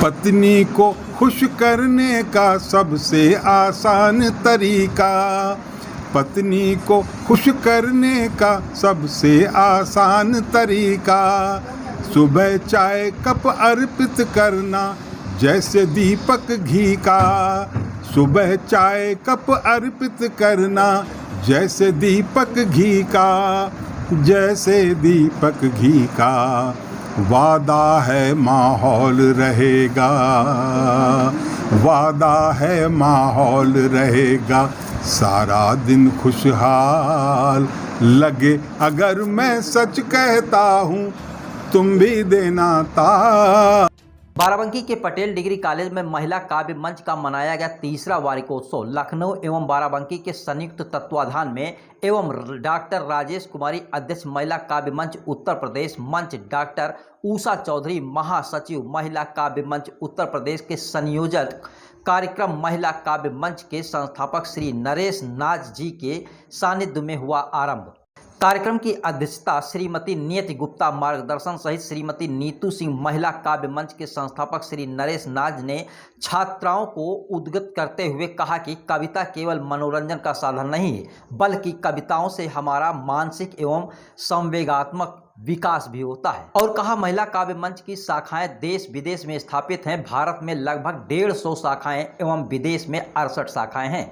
पत्नी को खुश करने का सबसे आसान तरीका, पत्नी को खुश करने का सबसे आसान तरीका, सुबह चाय कप अर्पित करना जैसे दीपक घी का, सुबह चाय कप अर्पित करना जैसे दीपक घी का, जैसे दीपक घी का। वादा है माहौल रहेगा, वादा है माहौल रहेगा, सारा दिन खुशहाल लगे अगर मैं सच कहता हूँ, तुम भी देना ता। बाराबंकी के पटेल डिग्री कॉलेज में महिला काव्य मंच का मनाया गया तीसरा वार्षिकोत्सव। लखनऊ एवं बाराबंकी के संयुक्त तत्वाधान में एवं डॉक्टर राजेश कुमारी अध्यक्ष महिला काव्य मंच उत्तर प्रदेश मंच, डॉक्टर उषा चौधरी महासचिव महिला काव्य मंच उत्तर प्रदेश के संयोजक, कार्यक्रम महिला काव्य मंच के संस्थापक श्री नरेश नाज जी के सानिध्य में हुआ आरंभ। कार्यक्रम की अध्यक्षता श्रीमती नियति गुप्ता मार्गदर्शन सहित श्रीमती नीतू सिंह, महिला काव्य मंच के संस्थापक श्री नरेश नाज ने छात्राओं को उद्गत करते हुए कहा कि कविता केवल मनोरंजन का साधन नहीं है, बल्कि कविताओं से हमारा मानसिक एवं संवेगात्मक विकास भी होता है। और कहा महिला काव्य मंच की शाखाएं देश विदेश में स्थापित हैं। भारत में लगभग 150 शाखाएं एवं विदेश में 68 शाखाएं हैं।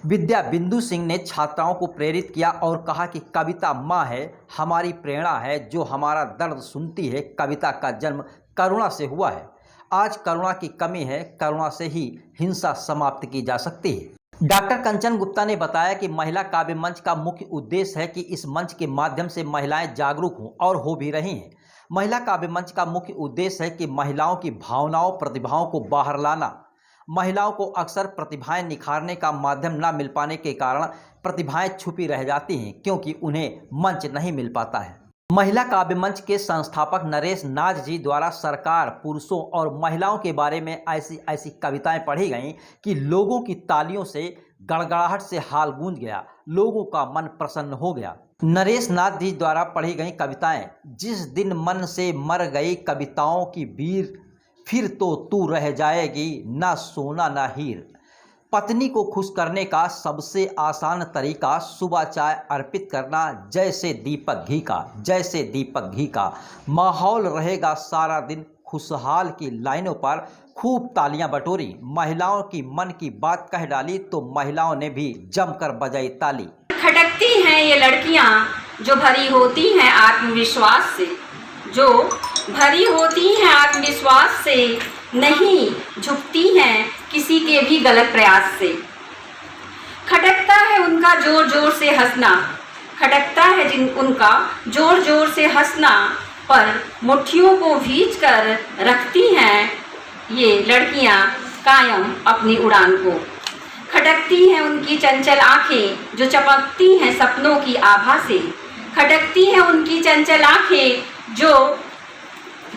विद्या बिंदु सिंह ने छात्राओं को प्रेरित किया और कहा कि कविता माँ है, हमारी प्रेरणा है, जो हमारा दर्द सुनती है। कविता का जन्म करुणा से हुआ है। आज करुणा की कमी है, करुणा से ही हिंसा समाप्त की जा सकती है। डॉक्टर कंचन गुप्ता ने बताया कि महिला काव्य मंच का मुख्य उद्देश्य है कि इस मंच के माध्यम से महिलाएं जागरूक हों और हो भी रही हैं। महिला काव्य मंच का मुख्य उद्देश्य है कि महिलाओं की भावनाओं, प्रतिभाओं को बाहर लाना। महिलाओं को अक्सर प्रतिभाएं निखारने का माध्यम न मिल पाने के कारण प्रतिभाएं छुपी रह जाती हैं, क्योंकि उन्हें मंच नहीं मिल पाता है। महिला काव्य मंच के संस्थापक नरेश नाज जी द्वारा सरकार, पुरुषों और महिलाओं के बारे में ऐसी ऐसी कविताएं पढ़ी गईं कि लोगों की तालियों से, गड़गड़ाहट से हाल गूंज गया, लोगों का मन प्रसन्न हो गया। नरेश नाथ जी द्वारा पढ़ी गई कविताएं, जिस दिन मन से मर गई कविताओं की वीर, फिर तो तू रह जाएगी ना सोना ना हीर। पत्नी को खुश करने का सबसे आसान तरीका, सुबह चाय अर्पित करना जैसे दीपक घी का, जैसे दीपक घी का। माहौल रहेगा सारा दिन खुशहाल की लाइनों पर खूब तालियां बटोरी। महिलाओं की मन की बात कह डाली तो महिलाओं ने भी जमकर बजाई ताली। खटकती हैं ये लड़कियां जो भरी होती हैं आत्मविश्वास से, जो भरी होती हैं आत्मविश्वास से, नहीं झुकती हैं किसी के भी गलत प्रयास से। खटकता है उनका जोर जोर से हंसना, खटकता है उनका जोर जोर से हंसना, पर मुट्ठियों को भींच कर रखती हैं ये लड़कियां कायम अपनी उड़ान को। खटकती हैं उनकी चंचल आंखें जो चमकती हैं सपनों की आभा से, खटकती हैं उनकी चंचल आंखें जो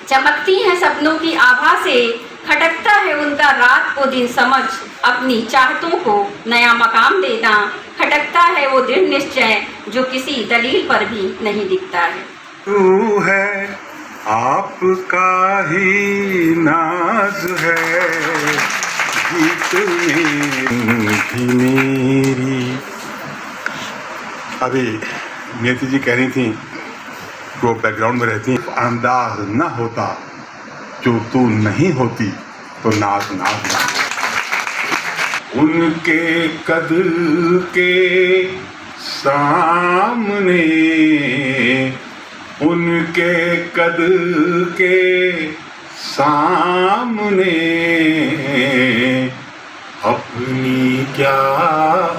चमकती हैं सपनों की आभा से। खटकता है उनका रात को दिन समझ अपनी चाहतों को नया मकाम देना, खटकता है वो दृढ़ निश्चय जो किसी दलील पर भी नहीं दिखता है। तू है आपका ही नाज है, गीत में मेरी। अभी नियति जी कह रही थी, वो बैकग्राउंड में रहती, अंदाज न होता जो तू नहीं होती तो नाज नाज ना। उनके कदर के सामने, उनके कदर के सामने अपनी क्या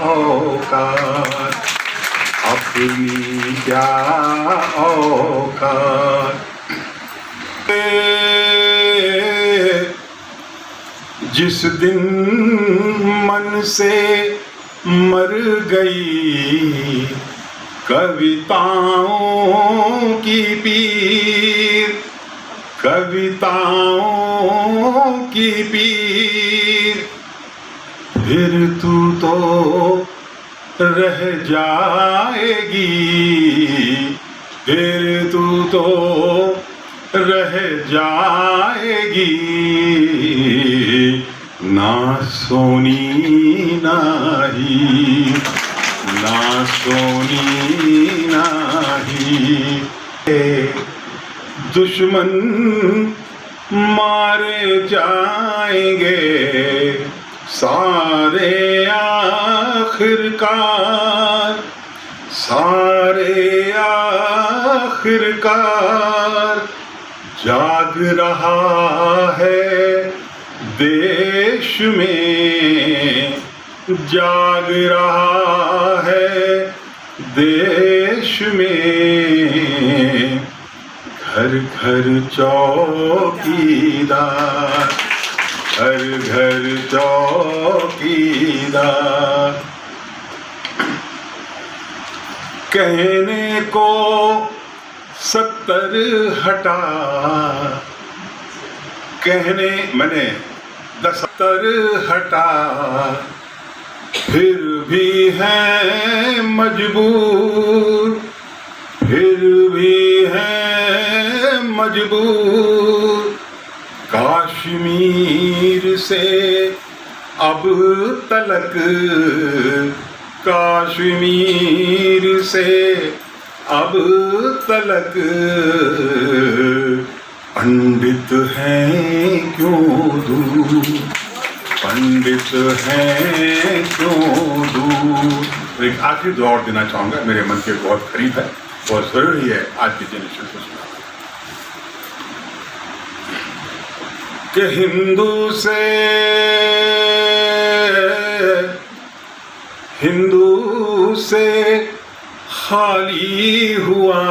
औकात, अपनी क्या औकात। जिस दिन मन से मर गई कविताओं की पीर, कविताओं की पीर, फिर तू तो रह जाएगी, फिर तू तो रह जाएगी, ना सोनी नाही, ना सोनी नाही। दुश्मन मारे जाएंगे सारे आखिरकार, सारे आखिरकार। जाग रहा है देश में, जाग रहा है देश में, घर घर चौकीदार, घर घर चौकीदार। कहने को 70 हटा, कहने मैंने 70 हटा, फिर भी है मजबूर, फिर भी है मजबूर। कश्मीर से अब तलक, कश्मीर से अब तलक, पंडित हैं क्यों दूर, पंडित हैं क्यों दूर। एक आखिरी दुआ और देना चाहूँगा, मेरे मन के बहुत करीब है, बहुत जरूरी है आज की जनरेशन को सुना कि हिंदू से खाली हुआ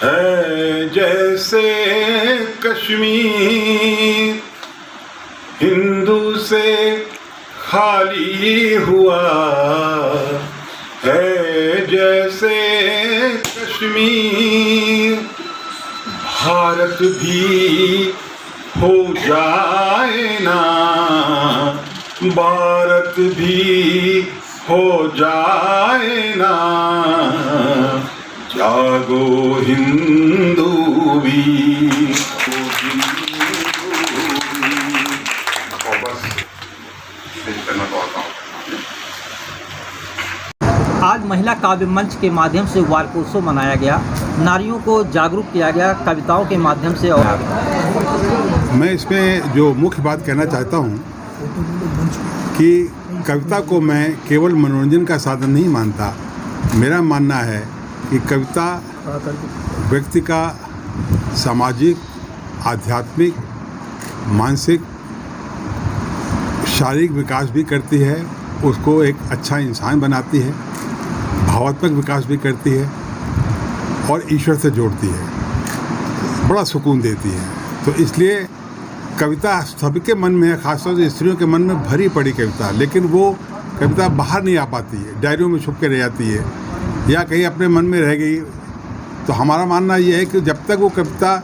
है जैसे कश्मीर, हिंदू से खाली हुआ है जैसे कश्मीर। भारत भी हो जाए ना, भारत भी हो जाए ना, जागो हिंदू वीर, आज महिला काव्य मंच के माध्यम से वार्षिकोत्सव मनाया गया, नारियों को जागरूक किया गया कविताओं के माध्यम से। और मैं इसमें जो मुख्य बात कहना चाहता हूँ कि कविता को मैं केवल मनोरंजन का साधन नहीं मानता। मेरा मानना है कि कविता व्यक्ति का सामाजिक, आध्यात्मिक, मानसिक, शारीरिक विकास भी करती है, उसको एक अच्छा इंसान बनाती है, भावात्मक विकास भी करती है और ईश्वर से जोड़ती है, बड़ा सुकून देती है। तो इसलिए कविता सभी के मन में है, खासतौर से स्त्रियों के मन में भरी पड़ी कविता, लेकिन वो कविता बाहर नहीं आ पाती है, डायरियों में छुप के रह जाती है या कहीं अपने मन में रह गई। तो हमारा मानना ये है कि जब तक वो कविता,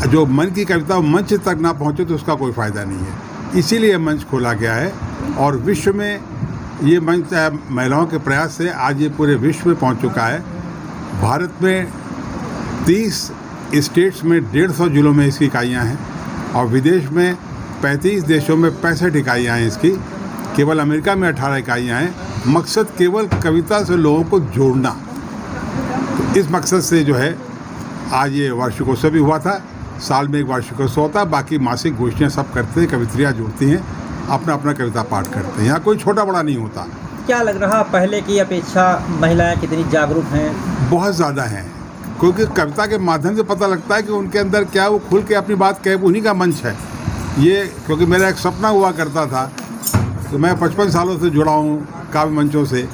जो मन की कविता मंच तक ना पहुँचे तो उसका कोई फ़ायदा नहीं है। इसीलिए मंच खोला गया है और विश्व में ये मंच महिलाओं के प्रयास से आज ये पूरे विश्व में पहुंच चुका है। भारत में 30 स्टेट्स में 150 जिलों में इसकी इकाइयाँ हैं और विदेश में 35 देशों में 65 इकाइयाँ हैं इसकी। केवल अमेरिका में 18 इकाइयाँ हैं। मकसद केवल कविता से लोगों को जोड़ना। तो इस मकसद से जो है आज ये वार्षिकोत्सव भी हुआ था। साल में एक वार्षिकोत्सव होता है, बाकी मासिक गोष्ठियाँ सब करते हैं, कवित्रियाँ जुड़ती हैं, अपना अपना कविता पाठ करते हैं। यहाँ कोई छोटा बड़ा नहीं होता। क्या लग रहा पहले की अपेक्षा महिलाएं कितनी जागरूक हैं? बहुत ज़्यादा हैं, क्योंकि कविता के माध्यम से पता लगता है कि उनके अंदर क्या, वो खुल के अपनी बात कहे, उन्हीं का मंच है ये। क्योंकि मेरा एक सपना हुआ करता था कि मैं 55 सालों से जुड़ा हूँ काव्य मंचों से,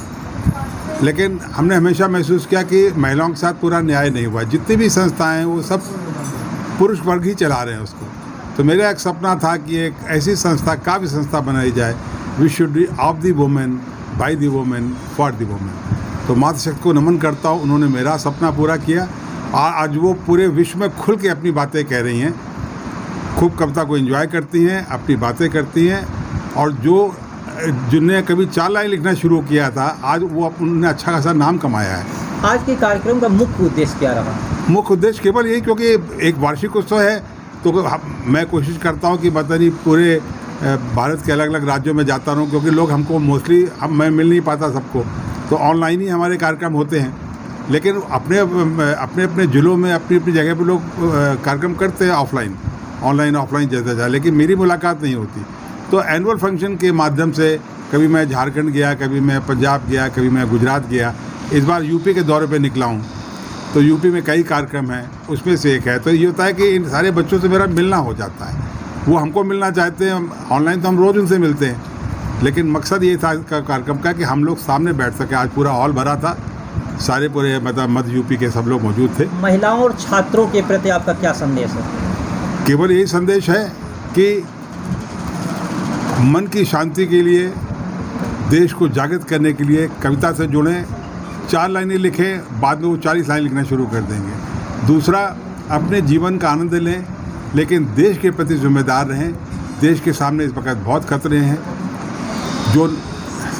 लेकिन हमने हमेशा महसूस किया कि महिलाओं के साथ पूरा न्याय नहीं हुआ। जितनी भी संस्थाएं हैं वो सब पुरुष वर्ग ही चला रहे हैं उसको। तो मेरा एक सपना था कि एक ऐसी संस्था, काव्य संस्था बनाई जाए, we should be of the women, by the women, for the women. तो मातृशक्ति को नमन करता हूँ, उन्होंने मेरा सपना पूरा किया और आज वो पूरे विश्व में खुल के अपनी बातें कह रही हैं, खूब कविता को एंजॉय करती हैं, अपनी बातें करती हैं। और जिनने कभी 4 लाइन लिखना शुरू किया था, आज वो उन्होंने अच्छा खासा नाम कमाया है। आज के कार्यक्रम का मुख्य उद्देश्य क्या रहा? मुख्य उद्देश्य केवल यही, क्योंकि एक वार्षिक उत्सव है तो मैं कोशिश करता हूँ कि पता नहीं पूरे भारत के अलग अलग राज्यों में जाता रहूँ, क्योंकि लोग हमको मोस्टली मैं मिल नहीं पाता सबको, तो ऑनलाइन ही हमारे कार्यक्रम होते हैं। लेकिन अपने अपने ज़िलों में अपनी अपनी जगह पे लोग कार्यक्रम करते हैं ऑफलाइन, ऑनलाइन ऑफलाइन जैसा जाए, लेकिन मेरी मुलाकात नहीं होती। तो एनुअल फंक्शन के माध्यम से कभी मैं झारखंड गया, कभी मैं पंजाब गया, कभी मैं गुजरात गया, इस बार यूपी के दौरे पे निकला हूँ। तो यूपी में कई कार्यक्रम हैं, उसमें से एक है। तो ये होता है कि इन सारे बच्चों से मेरा मिलना हो जाता है, वो हमको मिलना चाहते हैं, ऑनलाइन तो हम रोज़ उनसे मिलते हैं, लेकिन मकसद ये था कार्यक्रम का कि हम लोग सामने बैठ सके। आज पूरा हॉल भरा था, सारे पूरे मतलब मध्य यूपी के सब लोग मौजूद थे। महिलाओं और छात्रों के प्रति आपका क्या संदेश है? केवल यही संदेश है कि मन की शांति के लिए, देश को जागृत करने के लिए कविता से जुड़ें, 4 लाइनें लिखें, बाद में वो 40 लाइन लिखना शुरू कर देंगे। दूसरा, अपने जीवन का आनंद लें, लेकिन देश के प्रति जिम्मेदार रहें। देश के सामने इस वक्त बहुत खतरे हैं जो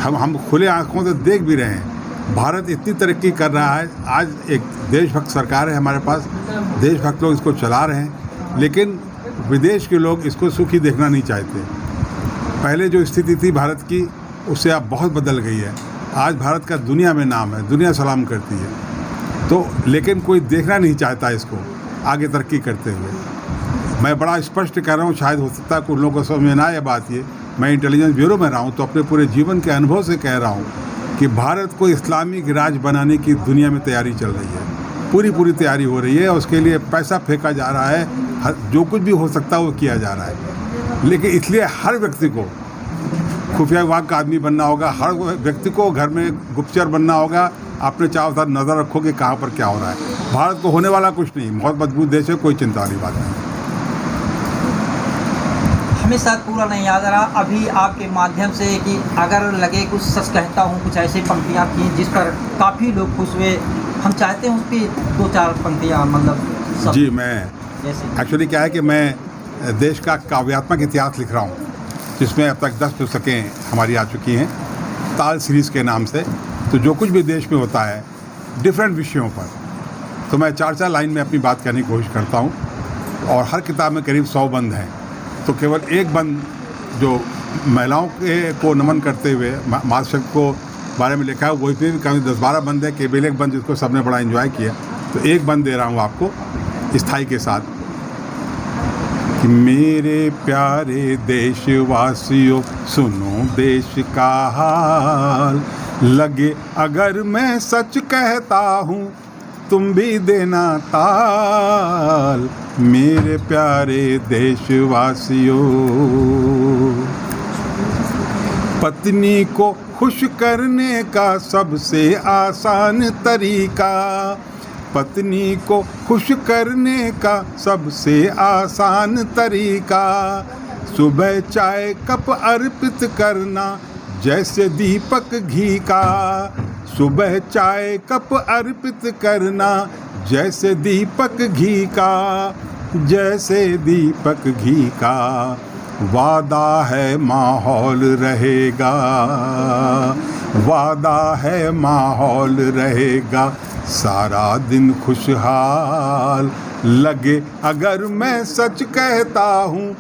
हम खुले आंखों से देख भी रहे हैं। भारत इतनी तरक्की कर रहा है, आज एक देशभक्त सरकार है हमारे पास, देशभक्त लोग इसको चला रहे हैं, लेकिन विदेश के लोग इसको सुखी देखना नहीं चाहते। पहले जो स्थिति थी भारत की, उससे अब बहुत बदल गई है। आज भारत का दुनिया में नाम है, दुनिया सलाम करती है, तो लेकिन कोई देखना नहीं चाहता इसको आगे तरक्की करते हुए। मैं बड़ा स्पष्ट कह रहा हूँ, शायद हो सकता है कुछ लोगों को समझ में ना आए बात ये, मैं इंटेलिजेंस ब्यूरो में रहा हूँ, तो अपने पूरे जीवन के अनुभव से कह रहा हूँ कि भारत को इस्लामिक राज बनाने की दुनिया में तैयारी चल रही है, पूरी तैयारी हो रही है। उसके लिए पैसा फेंका जा रहा है, जो कुछ भी हो सकता है वो किया जा रहा है। लेकिन इसलिए हर व्यक्ति को खुफिया विभाग का आदमी बनना होगा, हर व्यक्ति को घर में गुप्तचर बनना होगा। अपने चारों तरफ नज़र रखो कि कहाँ पर क्या हो रहा है। भारत को होने वाला कुछ नहीं, बहुत मजबूत देश है, कोई चिंता वाली बात नहीं। हमें शायद पूरा नहीं याद आ रहा, अभी आपके माध्यम से कि अगर लगे कुछ सच कहता हूँ, कुछ ऐसी पंक्तियाँ की जिस पर काफ़ी लोग खुश हुए, हम चाहते हैं उसकी 2-4 पंक्तियाँ मतलब जी। मैं जैसे एक्चुअली क्या है कि मैं देश का काव्यात्मक इतिहास लिख रहा हूँ, जिसमें अब तक 10 पुस्तकें हमारी आ चुकी हैं ताल सीरीज़ के नाम से। तो जो कुछ भी देश में होता है डिफरेंट विषयों पर, तो मैं 4-4 लाइन में अपनी बात करने की कोशिश करता हूँ। और हर किताब में करीब 100 बंद हैं, तो केवल एक बंद जो महिलाओं के को नमन करते हुए मातृशक्ति को बारे में लिखा है, वही पे भी करीब 10-12 बंद है। केवल एक बंद जिसको सबने बड़ा एंजॉय किया, तो एक बंद दे रहा हूँ आपको स्थाई के साथ कि मेरे प्यारे देशवासियों, सुनो देश का हाल, लगे अगर मैं सच कहता हूँ तुम भी देना ताल। मेरे प्यारे देशवासियों, पत्नी को खुश करने का सबसे आसान तरीका, पत्नी को खुश करने का सबसे आसान तरीका, सुबह चाय कप अर्पित करना जैसे दीपक घी का, सुबह चाय कप अर्पित करना जैसे दीपक घी का, जैसे दीपक घी का। वादा है माहौल रहेगा, वादा है माहौल रहेगा, सारा दिन खुशहाल। लगे अगर मैं सच कहता हूँ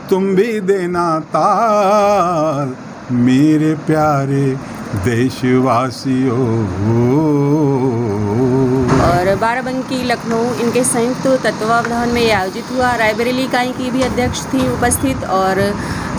तुम भी देना ताल। मेरे प्यारे देशवासियों। और बाराबंकी लखनऊ इनके संयुक्त तत्वावधान में ये आयोजित हुआ। रायबरेली इकाई की भी अध्यक्ष थी उपस्थित, और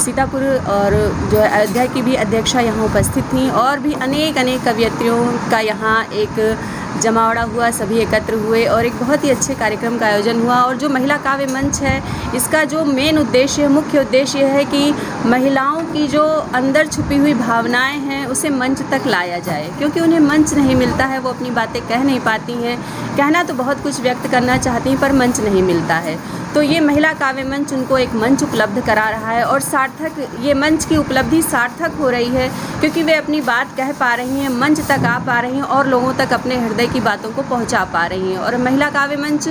सीतापुर और जो है अयोध्या की भी अध्यक्षा यहाँ उपस्थित थी, और भी अनेक कवियत्रियों का यहाँ एक जमावड़ा हुआ, सभी एकत्र हुए और एक बहुत ही अच्छे कार्यक्रम का आयोजन हुआ। और जो महिला काव्य मंच है, इसका जो मेन उद्देश्य, मुख्य उद्देश्य है कि महिलाओं की जो अंदर छुपी हुई भावनाएं हैं उसे मंच तक लाया जाए, क्योंकि उन्हें मंच नहीं मिलता है, वो अपनी बातें कह नहीं पाती हैं। कहना तो बहुत कुछ व्यक्त करना चाहती हैं पर मंच नहीं मिलता है। तो ये महिला काव्य मंच उनको एक मंच उपलब्ध करा रहा है, और सार्थक, ये मंच की उपलब्धि सार्थक हो रही है, क्योंकि वे अपनी बात कह पा रही हैं, मंच तक आ पा रही हैं और लोगों तक अपने हृदय की बातों को पहुंचा पा रही हैं। और महिला काव्य मंच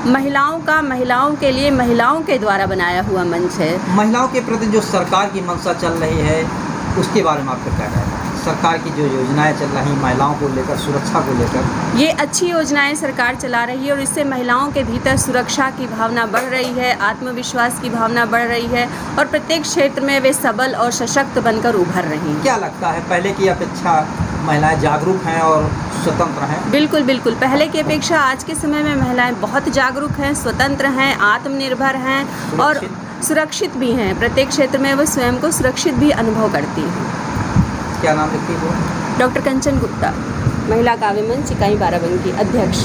महिलाओं का, महिलाओं के लिए, महिलाओं के द्वारा बनाया हुआ मंच है। महिलाओं के प्रति जो सरकार की मंशा चल रही है उसके बारे में आपका क्या कहना है? सरकार की जो योजनाएं चल रही महिलाओं को लेकर, सुरक्षा को लेकर? ये अच्छी योजनाएं सरकार चला रही है और इससे महिलाओं के भीतर सुरक्षा की भावना बढ़ रही है, आत्मविश्वास की भावना बढ़ रही है और प्रत्येक क्षेत्र में वे सबल और सशक्त बनकर उभर रही हैं। क्या लगता है पहले की अपेक्षा महिलाएं जागरूक हैं और स्वतंत्र हैं? बिल्कुल बिल्कुल, पहले की अपेक्षा आज के समय में महिलाएं बहुत जागरूक हैं, स्वतंत्र हैं, आत्मनिर्भर हैं और सुरक्षित भी हैं। प्रत्येक क्षेत्र में वो स्वयं को सुरक्षित भी अनुभव करती हैं। क्या नाम लिखती है वो? डॉक्टर कंचन गुप्ता, महिला काव्य मंच इकाई बाराबंकी अध्यक्ष।